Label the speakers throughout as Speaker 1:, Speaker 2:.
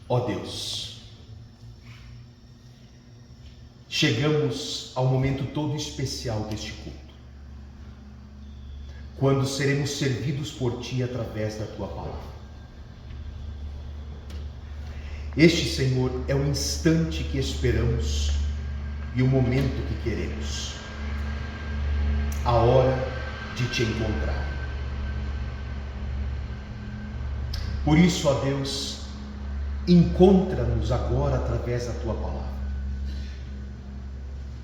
Speaker 1: Ó Deus, chegamos ao momento todo especial deste culto, quando seremos servidos por Ti através da Tua palavra. Este, Senhor, é o instante que esperamos e o momento que queremos, a hora de Te encontrar. Por isso, ó Deus, encontra-nos agora através da Tua palavra.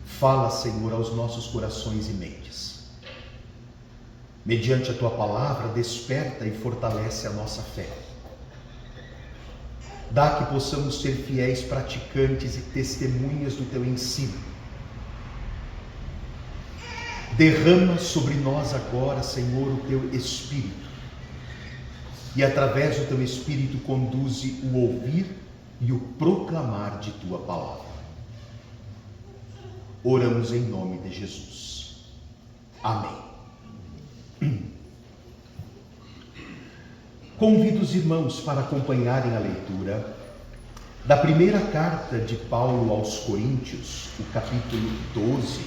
Speaker 1: Fala, Senhor, aos nossos corações e mentes. Mediante a Tua palavra, desperta e fortalece a nossa fé. Dá que possamos ser fiéis praticantes e testemunhas do Teu ensino. Derrama sobre nós agora, Senhor, o Teu Espírito. E através do Teu Espírito conduze o ouvir e o proclamar de Tua palavra. Oramos em nome de Jesus. Amém. Convido os irmãos para acompanharem a leitura da primeira carta de Paulo aos Coríntios, o capítulo 12,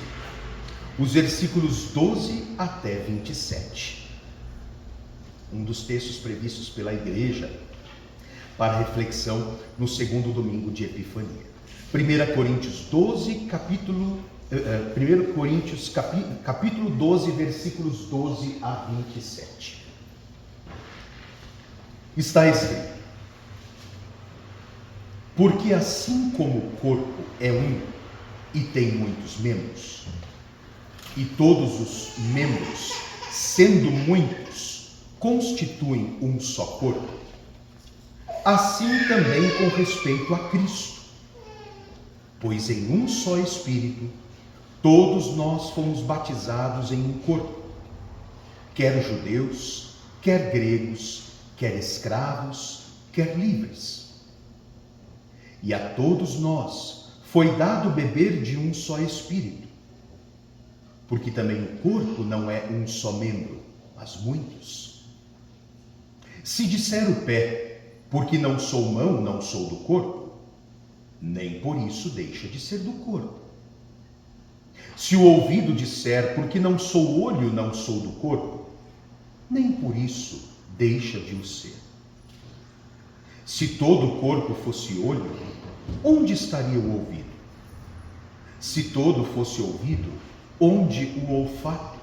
Speaker 1: os versículos 12 até 27. Um dos textos previstos pela igreja para reflexão no segundo domingo de Epifania. 1 Coríntios 12, capítulo 12, versículos 12 a 27. Está escrito: porque assim como o corpo é um e tem muitos membros, e todos os membros, sendo muitos, constituem um só corpo, assim também com respeito a Cristo. Pois em um só Espírito, todos nós fomos batizados em um corpo, quer judeus, quer gregos, quer escravos, quer livres. E a todos nós foi dado beber de um só Espírito, porque também o corpo não é um só membro, mas muitos. Se disser o pé, porque não sou mão, não sou do corpo, nem por isso deixa de ser do corpo. Se o ouvido disser, porque não sou olho, não sou do corpo, nem por isso deixa de o ser. Se todo o corpo fosse olho, onde estaria o ouvido? Se todo fosse ouvido, onde o olfato?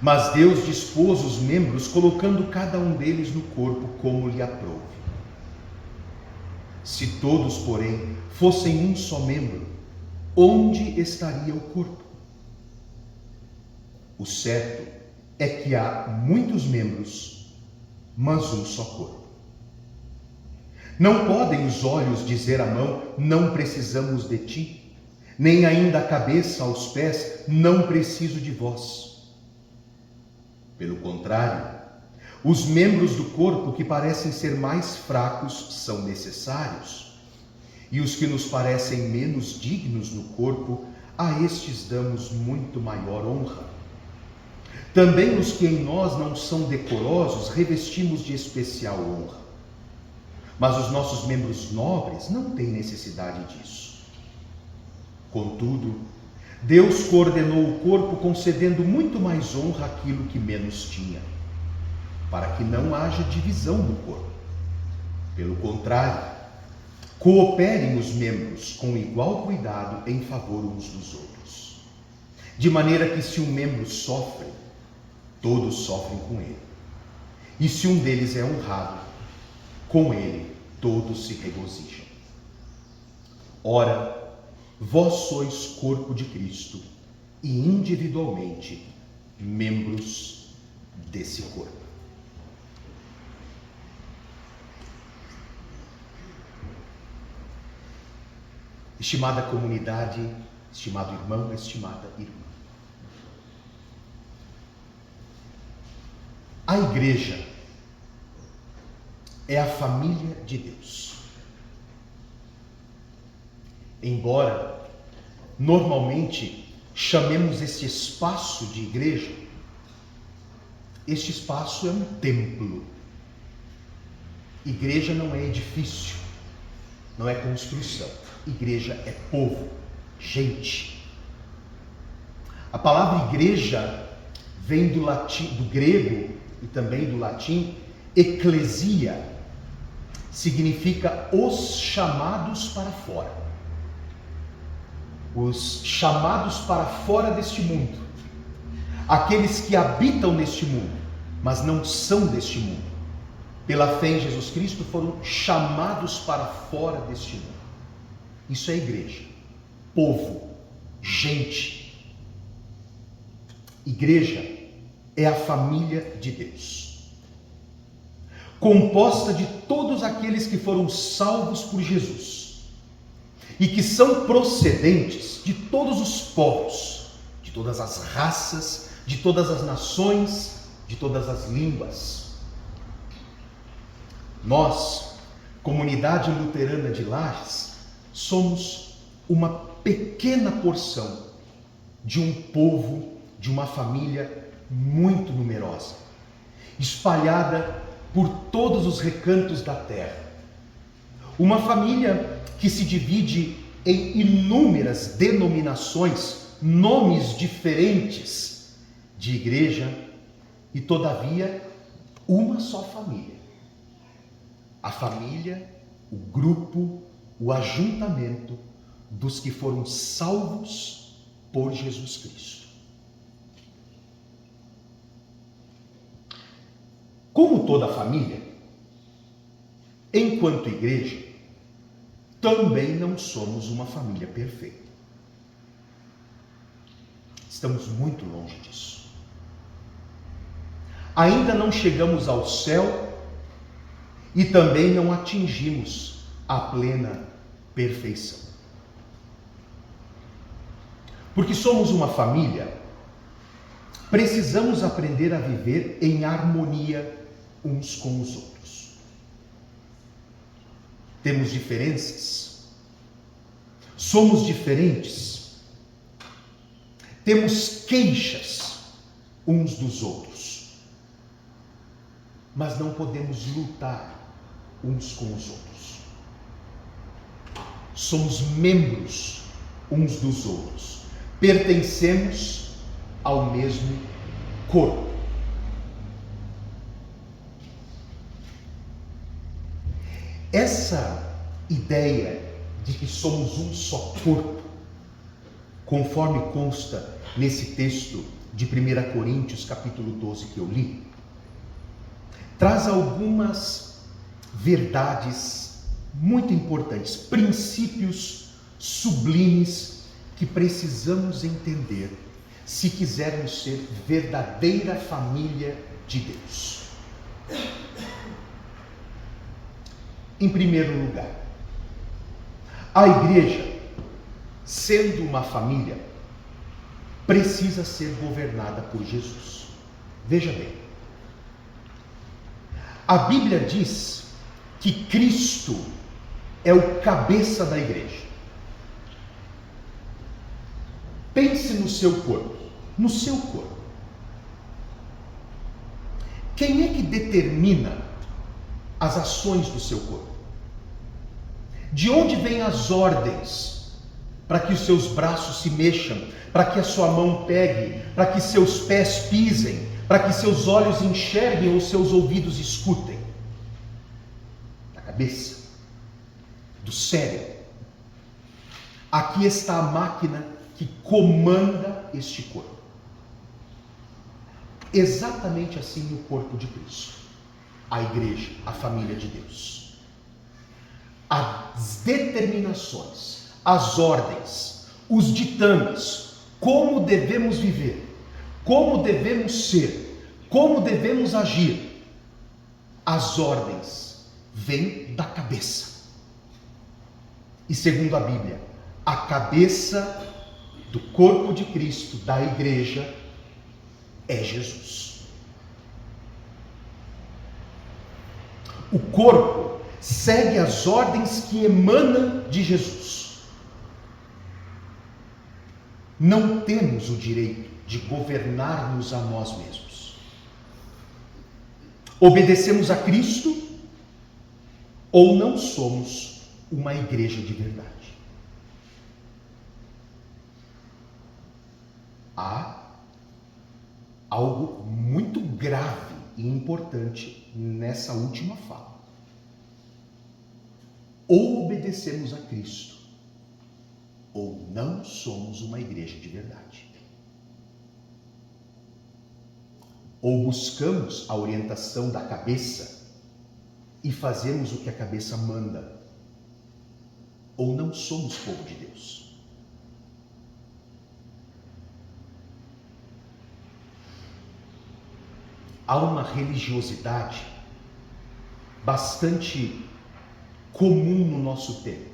Speaker 1: Mas Deus dispôs os membros, colocando cada um deles no corpo como lhe aprouve. Se todos, porém, fossem um só membro, onde estaria o corpo? O certo é que há muitos membros, mas um só corpo. Não podem os olhos dizer à mão, não precisamos de ti, nem ainda a cabeça aos pés, não preciso de vós. Pelo contrário, os membros do corpo que parecem ser mais fracos são necessários, e os que nos parecem menos dignos no corpo, a estes damos muito maior honra. Também os que em nós não são decorosos revestimos de especial honra. Mas os nossos membros nobres não têm necessidade disso. Contudo, Deus coordenou o corpo concedendo muito mais honra àquilo que menos tinha, para que não haja divisão no corpo. Pelo contrário, cooperem os membros com igual cuidado em favor uns dos outros. De maneira que se um membro sofre, todos sofrem com ele. E se um deles é honrado, com ele todos se regozijam. Ora, vós sois corpo de Cristo e individualmente membros desse corpo. Estimada comunidade, estimado irmão, estimada irmã, a igreja é a família de Deus. Embora normalmente chamemos esse espaço de igreja, este espaço é um templo. Igreja não é edifício, não é construção. Igreja é povo, gente. A palavra igreja vem do latim, do grego e também do latim, eclesia. Significa os chamados para fora. Os chamados para fora deste mundo. Aqueles que habitam neste mundo, mas não são deste mundo. Pela fé em Jesus Cristo foram chamados para fora deste mundo. Isso é igreja. Povo, gente. Igreja é a família de Deus, composta de todos aqueles que foram salvos por Jesus e que são procedentes de todos os povos, de todas as raças, de todas as nações, de todas as línguas. Nós, comunidade luterana de Lages, somos uma pequena porção de um povo, de uma família muito numerosa, espalhada por todos os recantos da terra. Uma família que se divide em inúmeras denominações, nomes diferentes de igreja, e todavia uma só família. A família, o grupo, o ajuntamento dos que foram salvos por Jesus Cristo. Como toda família, enquanto igreja, também não somos uma família perfeita. Estamos muito longe disso. Ainda não chegamos ao céu e também não atingimos a plena perfeição. Porque somos uma família, precisamos aprender a viver em harmonia uns com os outros. Temos diferenças, somos diferentes, temos queixas uns dos outros, mas não podemos lutar uns com os outros. Somos membros uns dos outros, pertencemos ao mesmo corpo. Essa ideia de que somos um só corpo, conforme consta nesse texto de 1 Coríntios, capítulo 12, que eu li, traz algumas verdades muito importantes, princípios sublimes que precisamos entender se quisermos ser verdadeira família de Deus. Em primeiro lugar, a igreja, sendo uma família, precisa ser governada por Jesus. Veja bem, a Bíblia diz que Cristo é o cabeça da igreja. Pense no seu corpo, no seu corpo. Quem é que determina as ações do seu corpo? De onde vêm as ordens para que os seus braços se mexam, para que a sua mão pegue, para que seus pés pisem, para que seus olhos enxerguem ou seus ouvidos escutem? Da cabeça, do cérebro. Aqui está a máquina que comanda este corpo. Exatamente assim no corpo de Cristo, a igreja, a família de Deus. As determinações, as ordens, os ditames, como devemos viver, como devemos ser, como devemos agir, as ordens vêm da cabeça. E segundo a Bíblia, a cabeça do corpo de Cristo, da igreja, é Jesus. O corpo segue as ordens que emanam de Jesus. Não temos o direito de governar-nos a nós mesmos. Obedecemos a Cristo ou não somos uma igreja de verdade. Há algo muito grave e importante nessa última fala. Ou obedecemos a Cristo, ou não somos uma igreja de verdade. Ou buscamos a orientação da cabeça e fazemos o que a cabeça manda, ou não somos povo de Deus. Há uma religiosidade bastante comum no nosso tempo,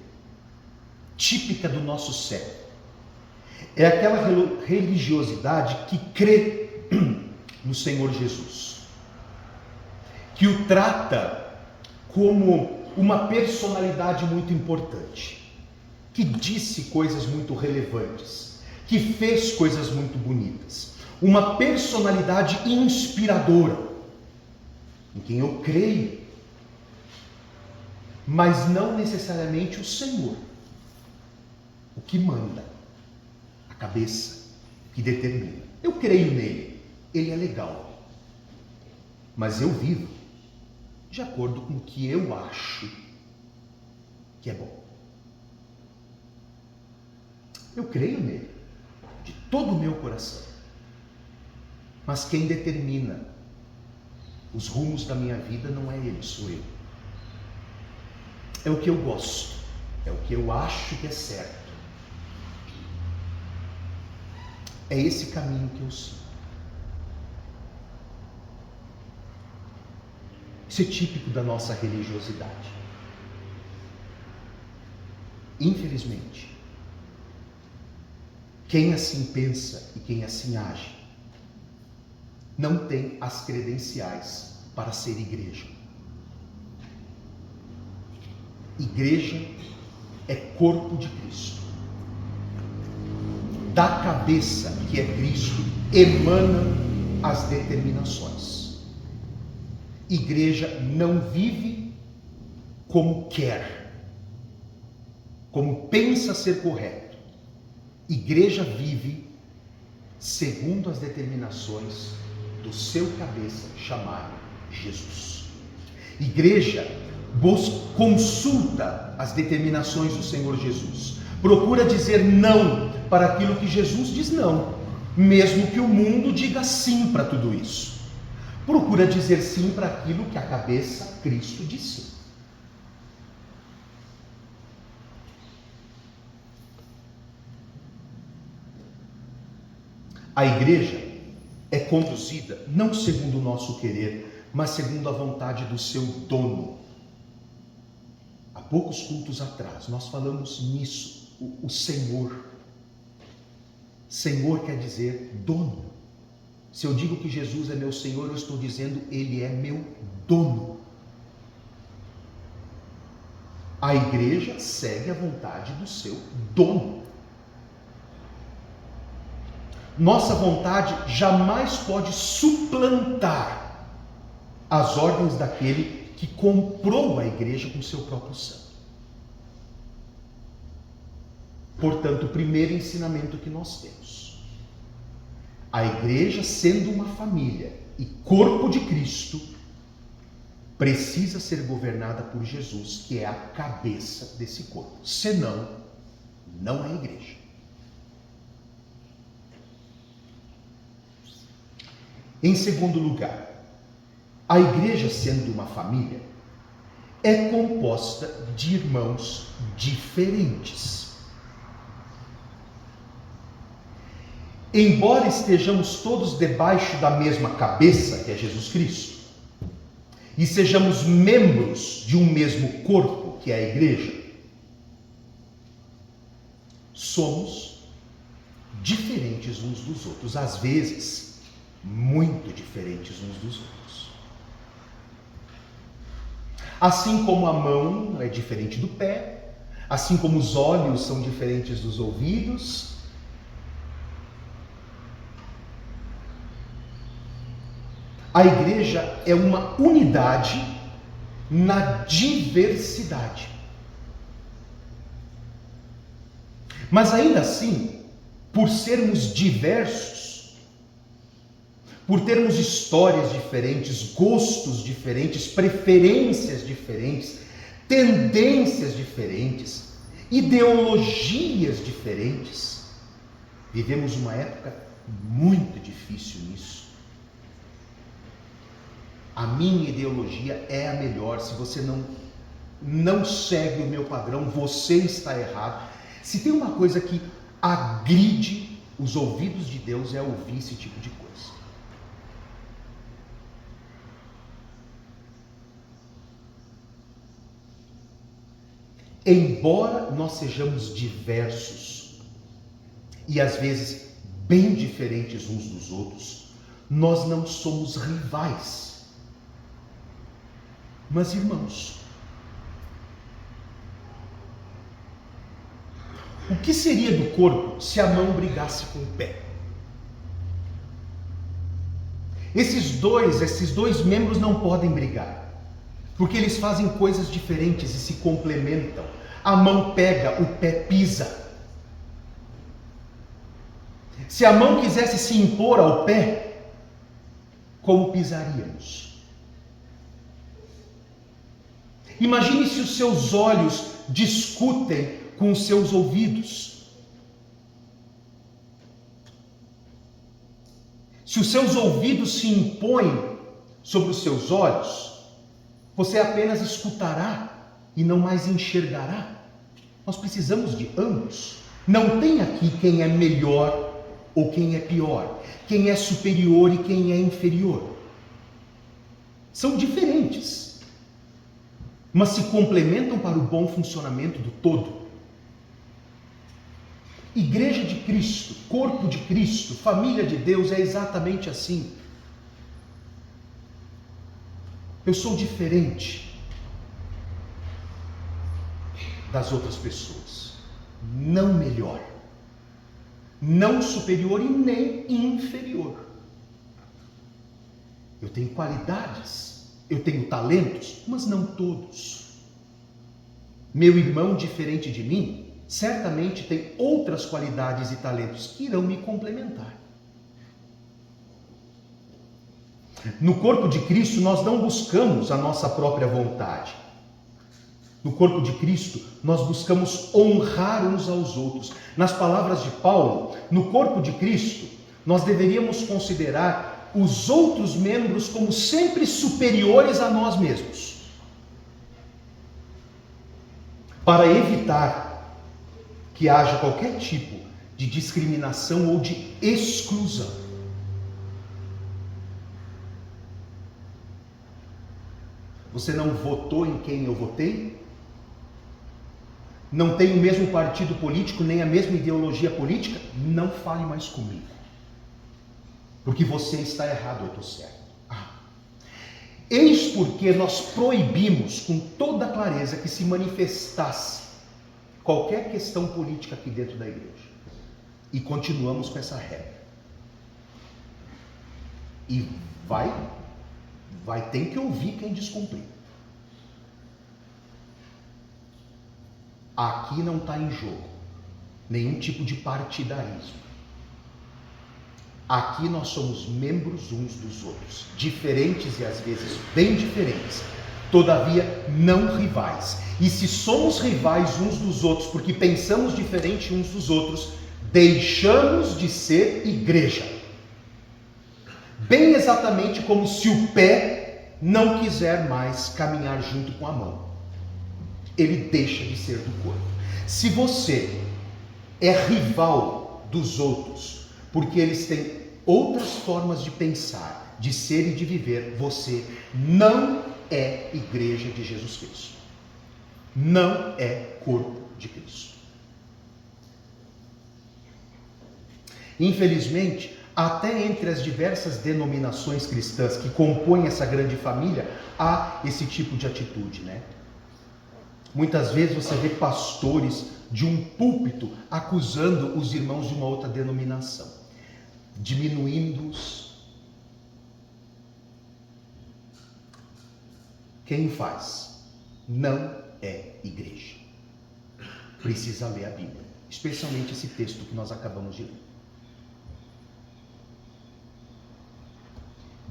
Speaker 1: típica do nosso século. É aquela religiosidade que crê no Senhor Jesus, que o trata como uma personalidade muito importante, que disse coisas muito relevantes, que fez coisas muito bonitas. Uma personalidade inspiradora, em quem eu creio, mas não necessariamente o Senhor, o que manda, a cabeça, o que determina. Eu creio nele, ele é legal, mas eu vivo de acordo com o que eu acho que é bom. Eu creio nele, de todo o meu coração. Mas quem determina os rumos da minha vida não é ele, sou eu. É o que eu gosto, é o que eu acho que é certo. É esse caminho que eu sigo. Isso é típico da nossa religiosidade. Infelizmente, quem assim pensa e quem assim age não tem as credenciais para ser igreja. Igreja é corpo de Cristo. Da cabeça, que é Cristo, emanam as determinações. Igreja não vive como quer, como pensa ser correto. Igreja vive segundo as determinações do seu cabeça, chamado Jesus. Igreja consulta as determinações do Senhor Jesus. Procura dizer não para aquilo que Jesus diz não, mesmo que o mundo diga sim para tudo isso. Procura dizer sim para aquilo que a cabeça, Cristo, diz sim. A igreja é conduzida não segundo o nosso querer, mas segundo a vontade do seu dono. Há poucos cultos atrás nós falamos nisso, o Senhor. Senhor quer dizer dono. Se eu digo que Jesus é meu Senhor, eu estou dizendo Ele é meu dono. A igreja segue a vontade do seu dono. Nossa vontade jamais pode suplantar as ordens daquele que comprou a igreja com seu próprio sangue. Portanto, o primeiro ensinamento que nós temos: a igreja, sendo uma família e corpo de Cristo, precisa ser governada por Jesus, que é a cabeça desse corpo. Senão, não é igreja. Em segundo lugar, a igreja, sendo uma família, é composta de irmãos diferentes. Embora estejamos todos debaixo da mesma cabeça, que é Jesus Cristo, e sejamos membros de um mesmo corpo, que é a igreja, somos diferentes uns dos outros, às vezes muito diferentes uns dos outros. Assim como a mão é diferente do pé, assim como os olhos são diferentes dos ouvidos, a igreja é uma unidade na diversidade. Mas ainda assim, por sermos diversos, por termos histórias diferentes, gostos diferentes, preferências diferentes, tendências diferentes, ideologias diferentes, vivemos uma época muito difícil nisso. A minha ideologia é a melhor. Se você não segue o meu padrão, você está errado. Se tem uma coisa que agride os ouvidos de Deus, é ouvir esse tipo de coisa. Embora nós sejamos diversos e às vezes bem diferentes uns dos outros, nós não somos rivais, mas irmãos. O que seria do corpo se a mão brigasse com o pé? Esses dois membros não podem brigar, porque eles fazem coisas diferentes e se complementam. A mão pega, o pé pisa. Se a mão quisesse se impor ao pé, como pisaríamos? Imagine se os seus olhos discutem com os seus ouvidos. Se os seus ouvidos se impõem sobre os seus olhos, você apenas escutará e não mais enxergará. Nós precisamos de ambos. Não tem aqui quem é melhor ou quem é pior, quem é superior e quem é inferior. São diferentes, mas se complementam para o bom funcionamento do todo. Igreja de Cristo, corpo de Cristo, família de Deus é exatamente assim. Eu sou diferente das outras pessoas, não melhor, não superior e nem inferior. Eu tenho qualidades, eu tenho talentos, mas não todos. Meu irmão diferente de mim certamente tem outras qualidades e talentos que irão me complementar. No corpo de Cristo, nós não buscamos a nossa própria vontade. No corpo de Cristo, nós buscamos honrar uns aos outros. Nas palavras de Paulo, no corpo de Cristo, nós deveríamos considerar os outros membros como sempre superiores a nós mesmos, para evitar que haja qualquer tipo de discriminação ou de exclusão. Você não votou em quem eu votei? Não tem o mesmo partido político, nem a mesma ideologia política? Não fale mais comigo. Porque você está errado, eu estou certo. Eis porque nós proibimos com toda clareza que se manifestasse qualquer questão política aqui dentro da igreja. E continuamos com essa regra. E vai ter que ouvir quem descumprir. Aqui não está em jogo nenhum tipo de partidarismo. Aqui nós somos membros uns dos outros, diferentes e às vezes bem diferentes, todavia não rivais. E se somos rivais uns dos outros porque pensamos diferente uns dos outros, deixamos de ser igreja. Bem exatamente como se o pé não quiser mais caminhar junto com a mão. Ele deixa de ser do corpo. Se você é rival dos outros, porque eles têm outras formas de pensar, de ser e de viver, você não é igreja de Jesus Cristo. Não é corpo de Cristo. Infelizmente, até entre as diversas denominações cristãs que compõem essa grande família, há esse tipo de atitude, né? Muitas vezes você vê pastores de um púlpito acusando os irmãos de uma outra denominação, diminuindo-os, Quem faz não é igreja. Precisa ler a Bíblia, especialmente esse texto que nós acabamos de ler.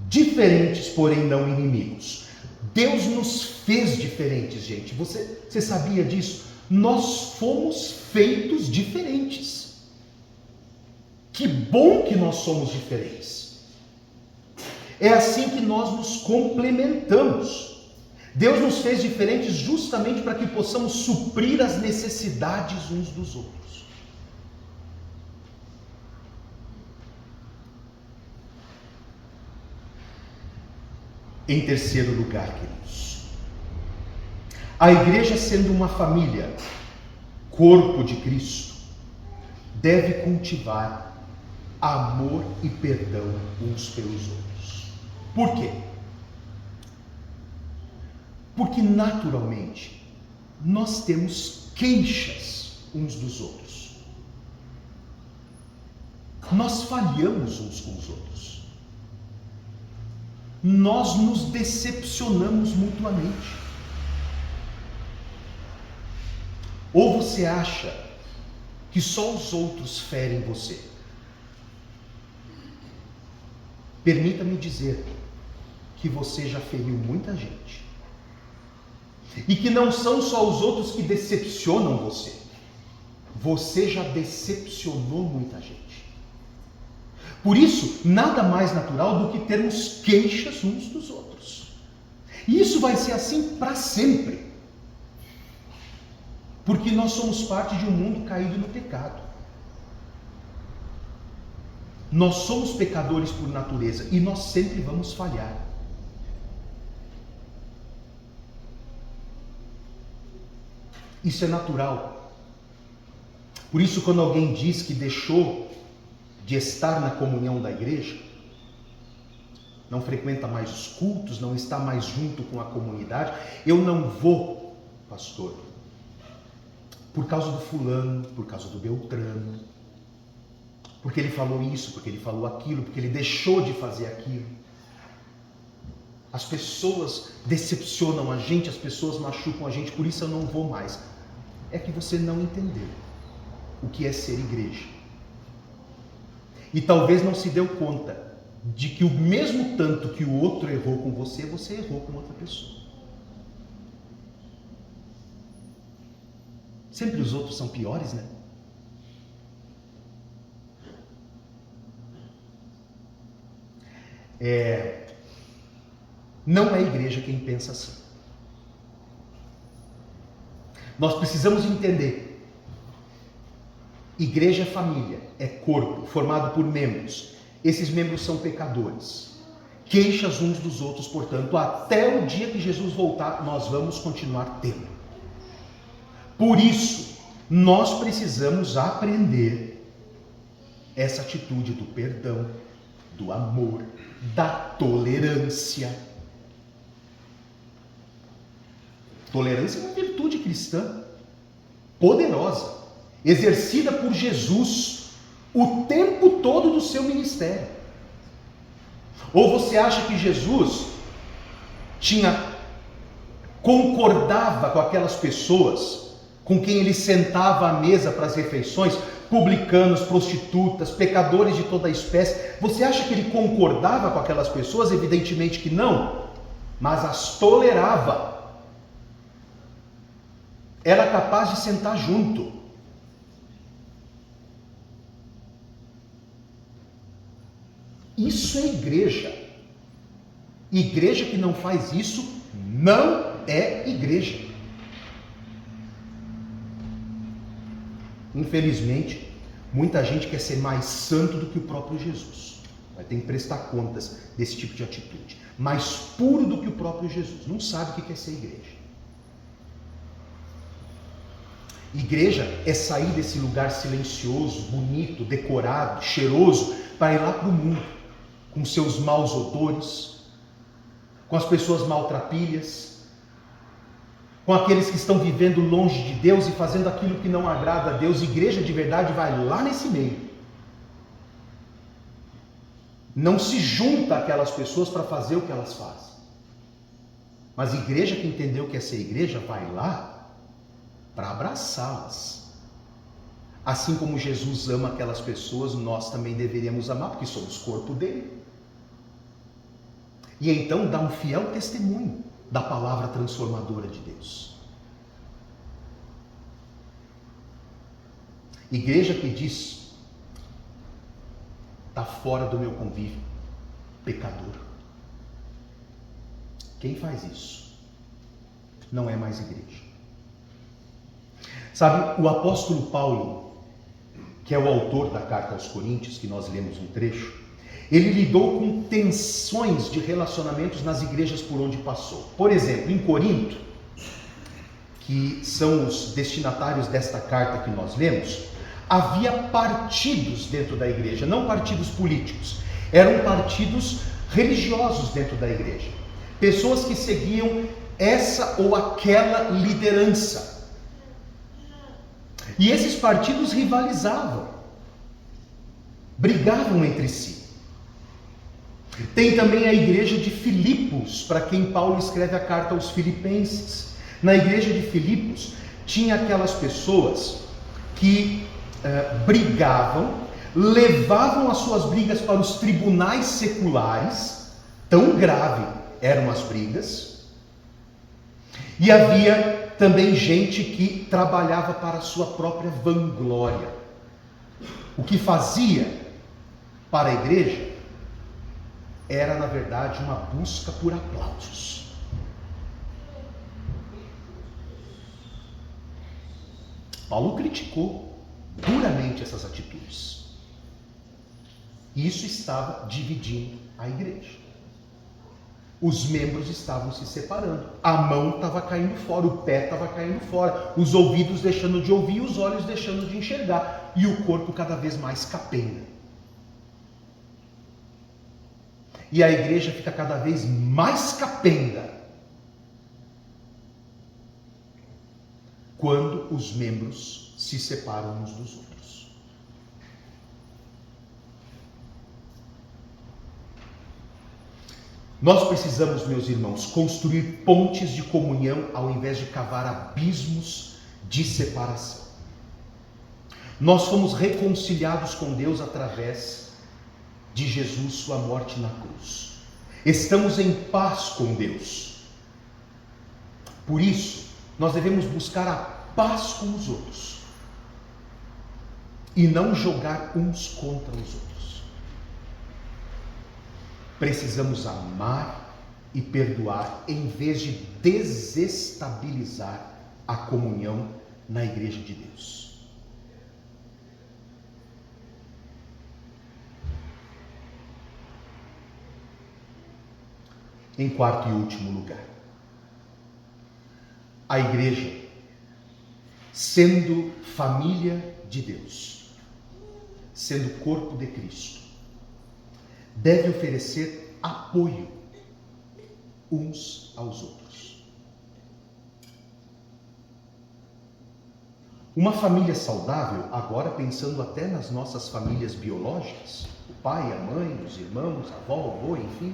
Speaker 1: Diferentes, porém não inimigos. Deus nos fez diferentes, gente. Você sabia disso? Nós fomos feitos diferentes. Que bom que nós somos diferentes. É assim que nós nos complementamos. Deus nos fez diferentes justamente para que possamos suprir as necessidades uns dos outros. Em terceiro lugar, queridos, a igreja, sendo uma família, corpo de Cristo, deve cultivar amor e perdão uns pelos outros. Por quê? Porque naturalmente nós temos queixas uns dos outros. Nós falhamos uns com os outros. Nós nos decepcionamos mutuamente. Ou você acha que só os outros ferem você? Permita-me dizer que você já feriu muita gente. E que não são só os outros que decepcionam você. Você já decepcionou muita gente. Por isso, nada mais natural do que termos queixas uns dos outros. E isso vai ser assim para sempre. Porque nós somos parte de um mundo caído no pecado. Nós somos pecadores por natureza e nós sempre vamos falhar. Isso é natural. Por isso, quando alguém diz que deixou de estar na comunhão da igreja, não frequenta mais os cultos, não está mais junto com a comunidade, eu não vou, pastor, por causa do fulano, por causa do Beltrano, porque ele falou isso, porque ele falou aquilo, porque ele deixou de fazer aquilo. As pessoas decepcionam a gente, as pessoas machucam a gente, por isso eu não vou mais. É que você não entendeu o que é ser igreja. E talvez não se deu conta de que o mesmo tanto que o outro errou com você, você errou com outra pessoa. Sempre os outros são piores, né? Não é a igreja quem pensa assim. Nós precisamos entender. Igreja é família, é corpo, formado por membros. Esses membros são pecadores. Queixas uns dos outros, portanto, até o dia que Jesus voltar, nós vamos continuar tendo. Por isso, nós precisamos aprender essa atitude do perdão, do amor, da tolerância. Tolerância é uma virtude cristã poderosa, exercida por Jesus o tempo todo do seu ministério. Ou você acha que Jesus concordava com aquelas pessoas com quem ele sentava à mesa para as refeições, publicanos, prostitutas, pecadores de toda a espécie? Você acha que ele concordava com aquelas pessoas? Evidentemente que não, mas as tolerava. Era capaz de sentar junto. Isso é igreja. Igreja que não faz isso não é igreja. Infelizmente, muita gente quer ser mais santo do que o próprio Jesus. Vai ter que prestar contas desse tipo de atitude. Mais puro do que o próprio Jesus. Não sabe o que é ser igreja. Igreja é sair desse lugar silencioso, bonito, decorado, cheiroso, para ir lá para o mundo, com seus maus odores, com as pessoas maltrapilhas, com aqueles que estão vivendo longe de Deus e fazendo aquilo que não agrada a Deus. Igreja de verdade vai lá nesse meio. Não se junta àquelas pessoas para fazer o que elas fazem. Mas igreja que entendeu que é ser igreja, vai lá para abraçá-las. Assim como Jesus ama aquelas pessoas, nós também deveríamos amar, porque somos corpo dele. E então dá um fiel testemunho da palavra transformadora de Deus. Igreja que diz, está fora do meu convívio, pecador. Quem faz isso não é mais igreja. Sabe, o apóstolo Paulo, que é o autor da carta aos Coríntios, que nós lemos um trecho, ele lidou com tensões de relacionamentos nas igrejas por onde passou. Por exemplo, em Corinto, que são os destinatários desta carta que nós lemos, havia partidos dentro da igreja, não partidos políticos, eram partidos religiosos dentro da igreja. Pessoas que seguiam essa ou aquela liderança. E esses partidos rivalizavam, brigavam entre si. Tem também a igreja de Filipos, para quem Paulo escreve a carta aos Filipenses. Na igreja de Filipos, tinha aquelas pessoas que brigavam, levavam as suas brigas para os tribunais seculares, tão grave eram as brigas, e havia também gente que trabalhava para a sua própria vanglória. O que fazia para a igreja era, na verdade, uma busca por aplausos. Paulo criticou duramente essas atitudes. E isso estava dividindo a igreja. Os membros estavam se separando. A mão estava caindo fora, o pé estava caindo fora, os ouvidos deixando de ouvir, os olhos deixando de enxergar, e o corpo cada vez mais capenga. E a igreja fica cada vez mais capenga quando os membros se separam uns dos outros. Nós precisamos, meus irmãos, construir pontes de comunhão ao invés de cavar abismos de separação. Nós fomos reconciliados com Deus através de Jesus, sua morte na cruz. Estamos em paz com Deus. Por isso, nós devemos buscar a paz com os outros e não jogar uns contra os outros. Precisamos amar e perdoar em vez de desestabilizar a comunhão na igreja de Deus. Em quarto e último lugar, a igreja, sendo família de Deus, sendo corpo de Cristo, deve oferecer apoio uns aos outros. Uma família saudável, agora pensando até nas nossas famílias biológicas, o pai, a mãe, os irmãos, a avó, o avô, enfim.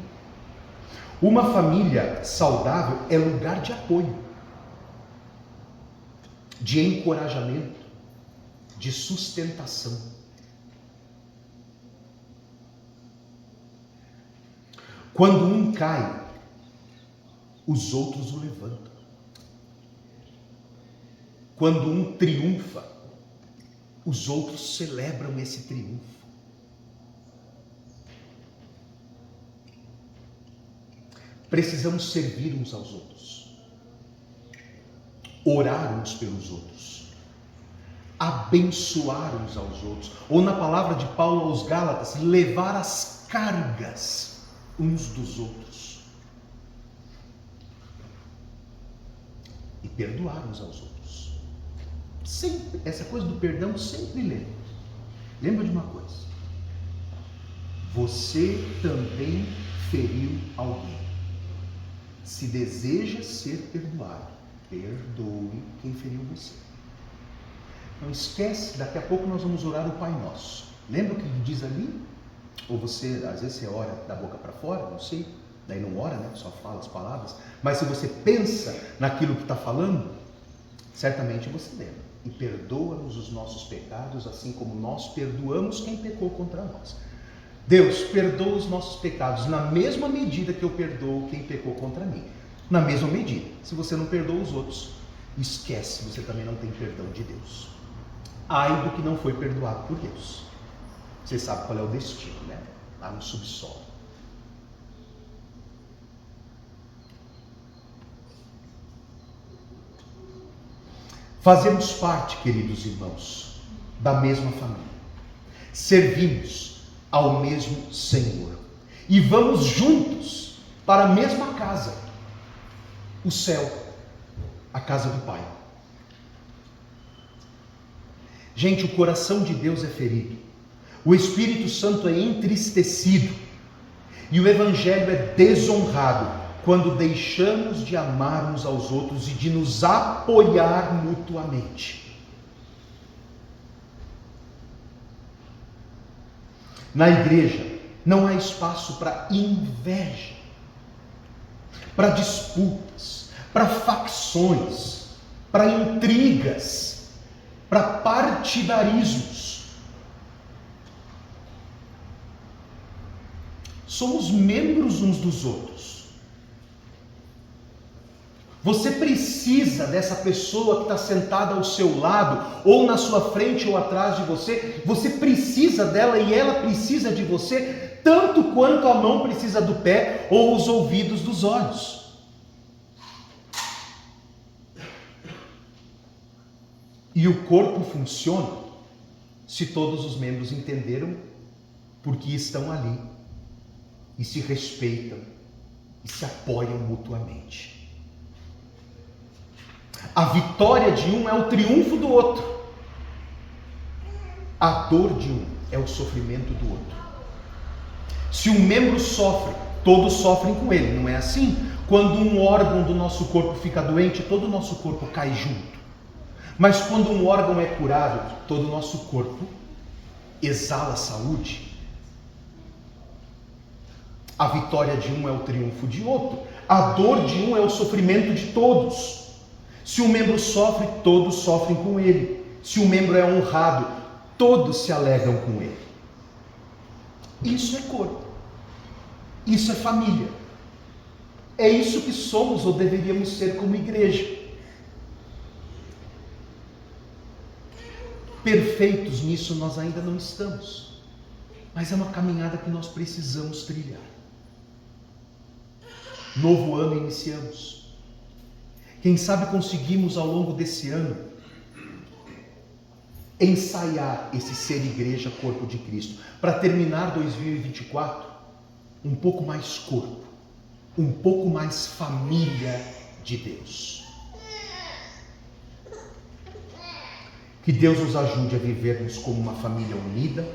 Speaker 1: Uma família saudável é lugar de apoio, de encorajamento, de sustentação. Quando um cai, os outros o levantam. Quando um triunfa, os outros celebram esse triunfo. Precisamos servir uns aos outros, orar uns pelos outros, abençoar uns aos outros, ou na palavra de Paulo aos Gálatas, levar as cargas uns dos outros e perdoar uns aos outros. Sempre, essa coisa do perdão, sempre lembra de uma coisa: você também feriu alguém. Se deseja ser perdoado, perdoe quem feriu você. Não esquece, daqui a pouco nós vamos orar o Pai Nosso. Lembra o que diz ali? Ou você, às vezes você ora da boca para fora, não sei, daí não ora, né? Só fala as palavras. Mas se você pensa naquilo que está falando, certamente você lembra. E perdoa-nos os nossos pecados, assim como nós perdoamos quem pecou contra nós. Deus, perdoa os nossos pecados na mesma medida que eu perdoo quem pecou contra mim. Na mesma medida. Se você não perdoa os outros, esquece, você também não tem perdão de Deus. Ai do que não foi perdoado por Deus. Você sabe qual é o destino, né? Lá no subsolo. Fazemos parte, queridos irmãos, da mesma família. Servimos ao mesmo Senhor. E vamos juntos para a mesma casa. O céu, a casa do Pai. Gente, o coração de Deus é ferido. O Espírito Santo é entristecido. E o Evangelho é desonrado quando deixamos de amar uns aos outros e de nos apoiar mutuamente. Na igreja não há espaço para inveja, para disputas, para facções, para intrigas, para partidarismos. Somos membros uns dos outros. Você precisa dessa pessoa que está sentada ao seu lado, ou na sua frente ou atrás de você. Você precisa dela e ela precisa de você, tanto quanto a mão precisa do pé ou os ouvidos dos olhos. E o corpo funciona se todos os membros entenderam porque estão ali e se respeitam e se apoiam mutuamente. A vitória de um é o triunfo do outro. A dor de um é o sofrimento do outro. Se um membro sofre, todos sofrem com ele, não é assim? Quando um órgão do nosso corpo fica doente, todo o nosso corpo cai junto. Mas quando um órgão é curado, todo o nosso corpo exala saúde. A vitória de um é o triunfo de outro. A dor de um é o sofrimento de todos. Se um membro sofre, todos sofrem com ele. Se um membro é honrado, todos se alegram com ele. Isso é corpo. Isso é família. É isso que somos ou deveríamos ser como igreja. Perfeitos nisso nós ainda não estamos. Mas é uma caminhada que nós precisamos trilhar. Novo ano iniciamos. Quem sabe conseguimos ao longo desse ano ensaiar esse ser igreja, corpo de Cristo, para terminar 2024 um pouco mais corpo, um pouco mais família de Deus. Que Deus nos ajude a vivermos como uma família unida,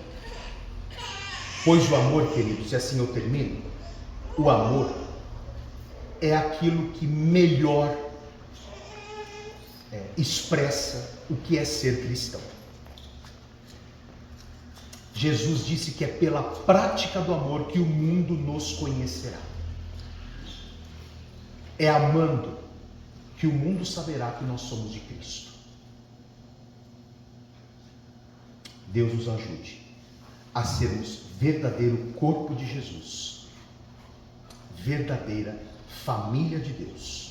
Speaker 1: pois o amor, queridos, e assim eu termino, o amor é aquilo que melhor expressa o que é ser cristão. Jesus disse que é pela prática do amor que o mundo nos conhecerá. É amando que o mundo saberá que nós somos de Cristo. Deus nos ajude a sermos verdadeiro corpo de Jesus, verdadeira família de Deus,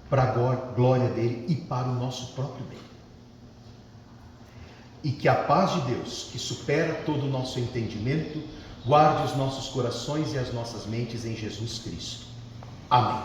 Speaker 1: para a glória dele e para o nosso próprio bem. E que a paz de Deus, que supera todo o nosso entendimento, guarde os nossos corações e as nossas mentes em Jesus Cristo. Amém.